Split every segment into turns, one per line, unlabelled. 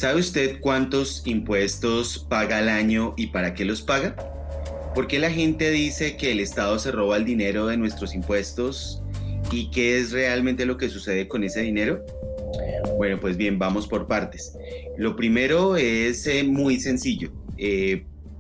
¿Sabe usted cuántos impuestos paga al año y para qué los paga? ¿Por qué la gente dice que el Estado se roba el dinero de nuestros impuestos y qué es realmente lo que sucede con ese dinero? Bueno, pues bien, vamos por partes. Lo primero es muy sencillo.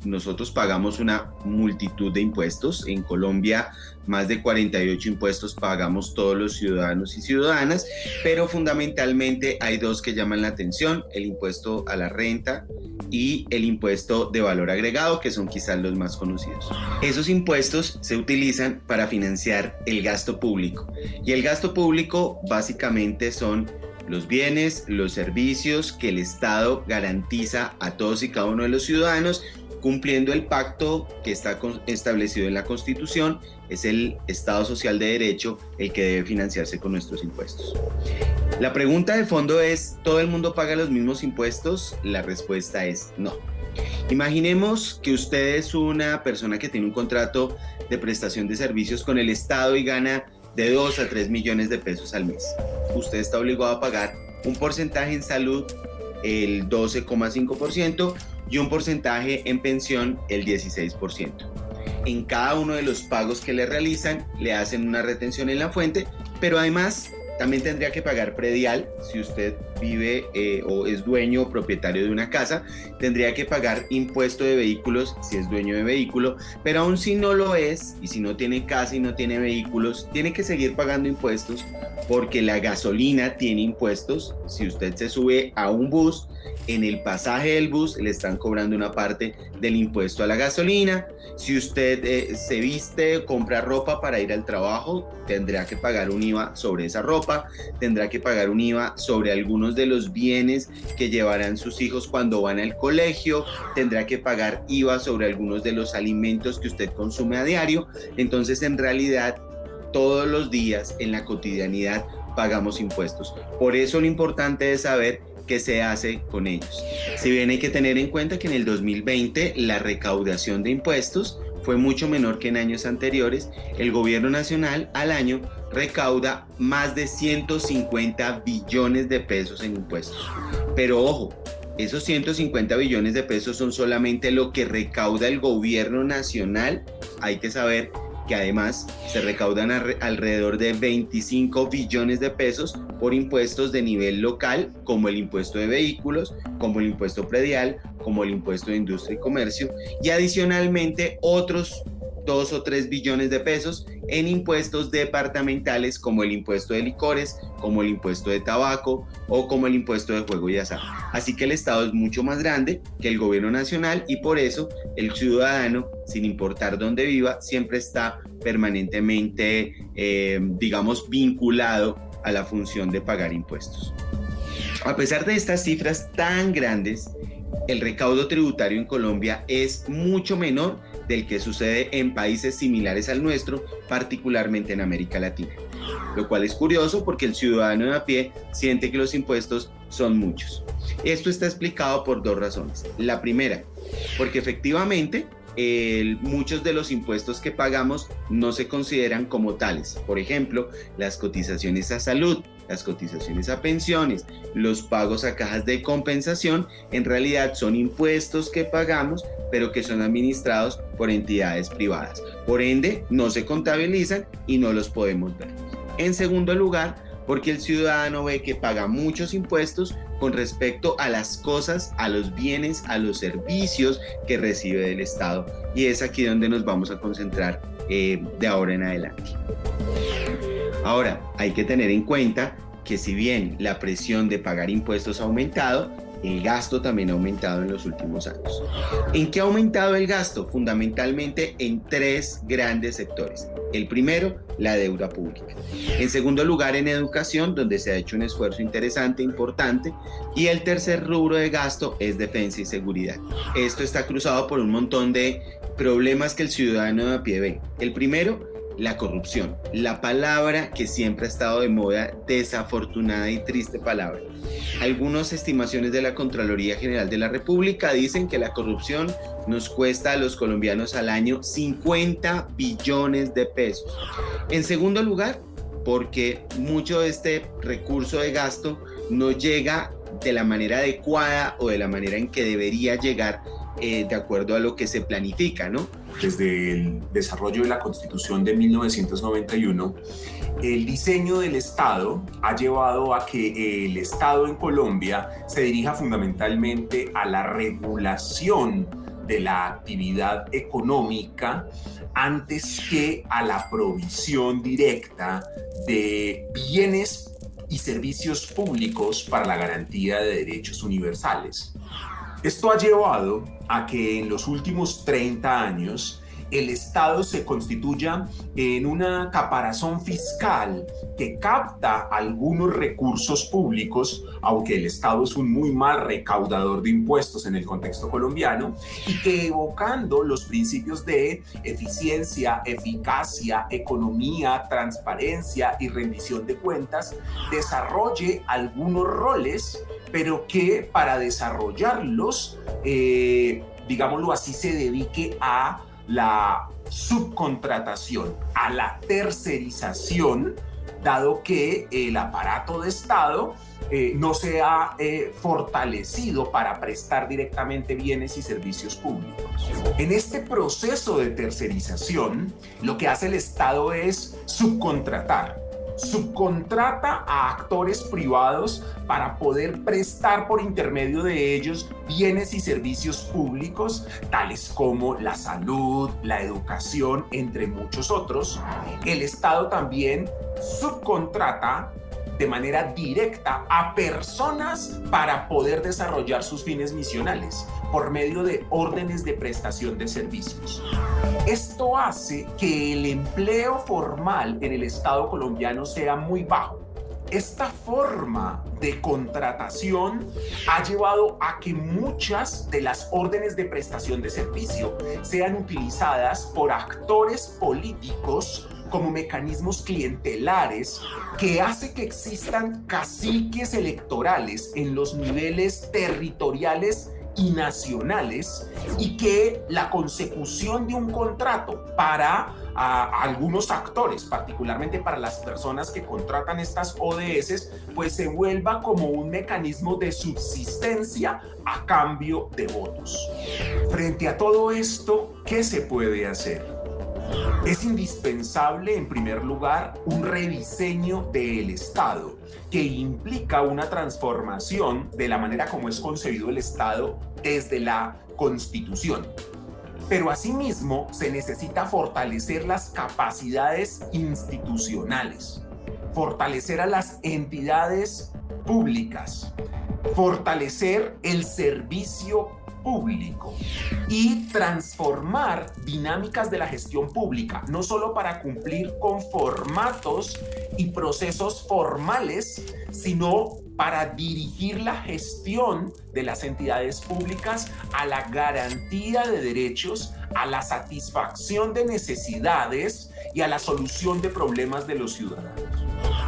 Nosotros pagamos una multitud de impuestos. En Colombia, más de 48 impuestos pagamos todos los ciudadanos y ciudadanas, pero fundamentalmente hay dos que llaman la atención: el impuesto a la renta y el impuesto de valor agregado, que son quizás los más conocidos. Esos impuestos se utilizan para financiar el gasto público, y el gasto público básicamente son los bienes, los servicios que el Estado garantiza a todos y cada uno de los ciudadanos, cumpliendo el pacto que está establecido en la Constitución. Es el Estado Social de Derecho el que debe financiarse con nuestros impuestos. La pregunta de fondo es: ¿todo el mundo paga los mismos impuestos? La respuesta es no. Imaginemos que usted es una persona que tiene un contrato de prestación de servicios con el Estado y gana de 2 a 3 millones de pesos al mes. Usted está obligado a pagar un porcentaje en salud, el 12,5%, y un porcentaje en pensión, el 16%. En cada uno de los pagos que le realizan, le hacen una retención en la fuente, pero además también tendría que pagar predial. Si usted vive o es dueño o propietario de una casa, tendría que pagar impuesto de vehículos si es dueño de vehículo, pero aún si no lo es, y si no tiene casa y no tiene vehículos, tiene que seguir pagando impuestos, porque la gasolina tiene impuestos. Si usted se sube a un bus, en el pasaje del bus le están cobrando una parte del impuesto a la gasolina. Si usted se viste, compra ropa para ir al trabajo, tendrá que pagar un IVA sobre esa ropa, tendrá que pagar un IVA sobre algunos de los bienes que llevarán sus hijos cuando van al colegio, tendrá que pagar IVA sobre algunos de los alimentos que usted consume a diario. Entonces, en realidad, todos los días en la cotidianidad pagamos impuestos. Por eso lo importante es saber qué se hace con ellos. Si bien hay que tener en cuenta que en el 2020 la recaudación de impuestos fue mucho menor que en años anteriores, el gobierno nacional al año recauda más de 150 billones de pesos en impuestos. Pero ojo, esos 150 billones de pesos son solamente lo que recauda el gobierno nacional. Hay que saber que además se recaudan alrededor de 25 billones de pesos por impuestos de nivel local, como el impuesto de vehículos, como el impuesto predial, como el impuesto de industria y comercio, y adicionalmente otros 2 o 3 billones de pesos en impuestos departamentales, como el impuesto de licores, como el impuesto de tabaco o como el impuesto de juego y azar. Así que el Estado es mucho más grande que el gobierno nacional, y por eso el ciudadano, sin importar dónde viva, siempre está permanentemente, vinculado a la función de pagar impuestos. A pesar de estas cifras tan grandes, el recaudo tributario en Colombia es mucho menor del que sucede en países similares al nuestro, particularmente en América Latina. Lo cual es curioso, porque el ciudadano de a pie siente que los impuestos son muchos. Esto está explicado por dos razones. La primera, porque efectivamente muchos de los impuestos que pagamos no se consideran como tales. Por ejemplo, las cotizaciones a salud, las cotizaciones a pensiones, los pagos a cajas de compensación, en realidad son impuestos que pagamos, pero que son administrados por entidades privadas. Por ende, no se contabilizan y no los podemos ver. En segundo lugar, porque el ciudadano ve que paga muchos impuestos con respecto a las cosas, a los bienes, a los servicios que recibe del Estado. Y es aquí donde nos vamos a concentrar de ahora en adelante. Ahora, hay que tener en cuenta que si bien la presión de pagar impuestos ha aumentado, el gasto también ha aumentado en los últimos años. ¿En qué ha aumentado el gasto? Fundamentalmente en tres grandes sectores. El primero, la deuda pública. En segundo lugar, en educación, donde se ha hecho un esfuerzo interesante, importante. Y el tercer rubro de gasto es defensa y seguridad. Esto está cruzado por un montón de problemas que el ciudadano de a pie ve. El primero, la corrupción, la palabra que siempre ha estado de moda, desafortunada y triste palabra. Algunas estimaciones de la Contraloría General de la República dicen que la corrupción nos cuesta a los colombianos al año 50 billones de pesos. En segundo lugar, porque mucho de este recurso de gasto no llega de la manera adecuada o de la manera en que debería llegar de acuerdo a lo que se planifica, ¿no?
Desde el desarrollo de la Constitución de 1991, el diseño del Estado ha llevado a que el Estado en Colombia se dirija fundamentalmente a la regulación de la actividad económica antes que a la provisión directa de bienes y servicios públicos para la garantía de derechos universales. Esto ha llevado a que en los últimos 30 años el Estado se constituya en una caparazón fiscal que capta algunos recursos públicos, aunque el Estado es un muy mal recaudador de impuestos en el contexto colombiano, y que evocando los principios de eficiencia, eficacia, economía, transparencia y rendición de cuentas, desarrolle algunos roles, pero que para desarrollarlos, digámoslo así, se dedique a la subcontratación, a la tercerización, dado que el aparato de Estado no se ha fortalecido para prestar directamente bienes y servicios públicos. En este proceso de tercerización, lo que hace el Estado es subcontratar. Subcontrata a actores privados para poder prestar por intermedio de ellos bienes y servicios públicos, tales como la salud, la educación, entre muchos otros. El Estado también subcontrata de manera directa a personas para poder desarrollar sus fines misionales por medio de órdenes de prestación de servicios. Esto hace que el empleo formal en el Estado colombiano sea muy bajo. Esta forma de contratación ha llevado a que muchas de las órdenes de prestación de servicio sean utilizadas por actores políticos como mecanismos clientelares que hace que existan caciques electorales en los niveles territoriales y nacionales, y que la consecución de un contrato para algunos actores, particularmente para las personas que contratan estas ODS, pues se vuelva como un mecanismo de subsistencia a cambio de votos. Frente a todo esto, ¿qué se puede hacer? Es indispensable, en primer lugar, un rediseño del Estado, que implica una transformación de la manera como es concebido el Estado desde la Constitución. Pero asimismo se necesita fortalecer las capacidades institucionales, fortalecer a las entidades públicas, fortalecer el servicio público y transformar dinámicas de la gestión pública, no solo para cumplir con formatos y procesos formales, sino para dirigir la gestión de las entidades públicas a la garantía de derechos, a la satisfacción de necesidades y a la solución de problemas de los ciudadanos.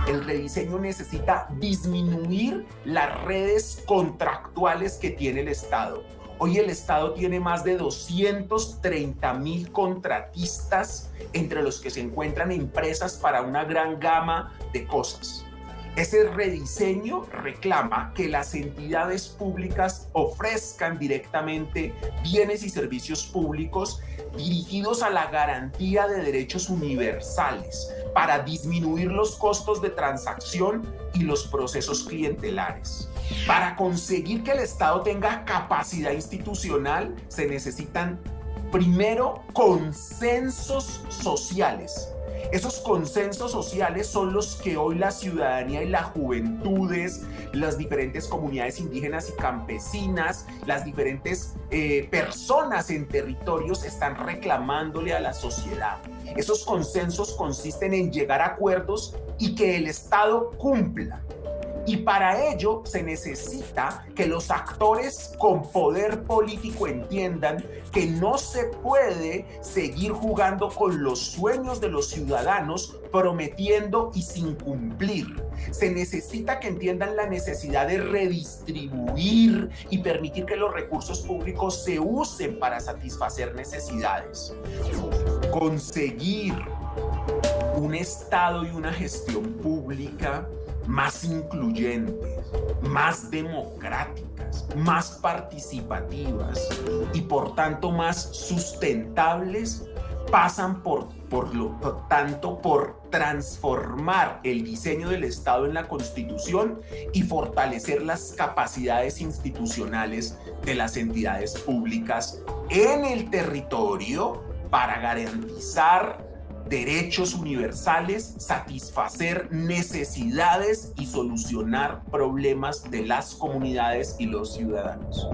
El rediseño necesita disminuir las redes contractuales que tiene el Estado. Hoy el Estado tiene más de 230,000 contratistas, entre los que se encuentran empresas para una gran gama de cosas. Ese rediseño reclama que las entidades públicas ofrezcan directamente bienes y servicios públicos dirigidos a la garantía de derechos universales para disminuir los costos de transacción y los procesos clientelares. Para conseguir que el Estado tenga capacidad institucional, se necesitan primero consensos sociales. Esos consensos sociales son los que hoy la ciudadanía y las juventudes, las diferentes comunidades indígenas y campesinas, las diferentes personas en territorios están reclamándole a la sociedad. Esos consensos consisten en llegar a acuerdos y que el Estado cumpla. Y para ello se necesita que los actores con poder político entiendan que no se puede seguir jugando con los sueños de los ciudadanos, prometiendo y sin cumplir. Se necesita que entiendan la necesidad de redistribuir y permitir que los recursos públicos se usen para satisfacer necesidades. Conseguir un Estado y una gestión pública más incluyentes, más democráticas, más participativas y por tanto más sustentables, pasan por tanto por transformar el diseño del Estado en la Constitución y fortalecer las capacidades institucionales de las entidades públicas en el territorio para garantizar derechos universales, satisfacer necesidades y solucionar problemas de las comunidades y los ciudadanos.